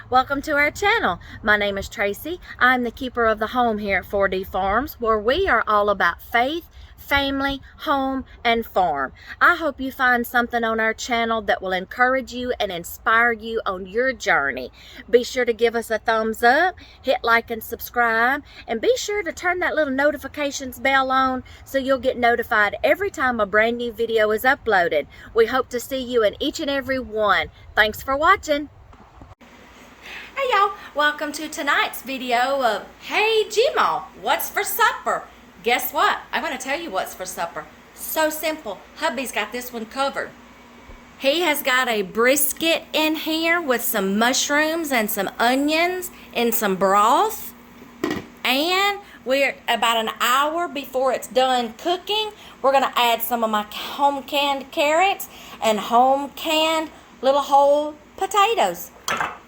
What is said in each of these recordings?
Welcome to our channel. My name is Tracy. I'm the keeper of the home here at 4D Farms, where we are all about faith, family, home, and farm. I hope you find something on our channel that will encourage you and inspire you on your journey. Be sure to give us a thumbs up, hit like and subscribe, and be sure to turn that little notifications bell on so you'll get notified every time a brand new video is uploaded. We hope to see you in each and every one. Thanks for watching. Hey y'all, welcome to tonight's video of Hey Gmo, what's for supper? Guess what? I'm going to tell you what's for supper. So simple. Hubby's got this one covered. He has got a brisket in here with some mushrooms and some onions and some broth. And we're about an hour before it's done cooking. We're going to add some of my home canned carrots and home canned little whole potatoes.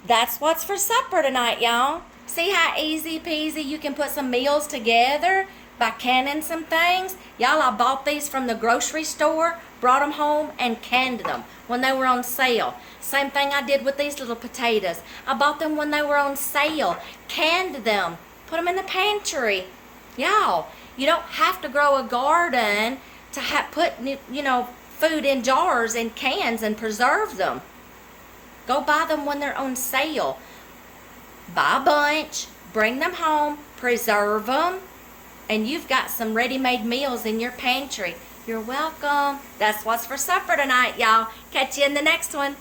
That's what's for supper tonight, y'all. See how easy peasy you can put some meals together by canning some things? Y'all, I bought these from the grocery store, brought them home, and canned them when they were on sale. Same thing I did with these little potatoes. I bought them when they were on sale, canned them, put them in the pantry. Y'all, you don't have to grow a garden to put, food in jars and cans and preserve them. Go buy them when they're on sale. Buy a bunch, bring them home, preserve them, and you've got some ready-made meals in your pantry. You're welcome. That's what's for supper tonight, y'all. Catch you in the next one.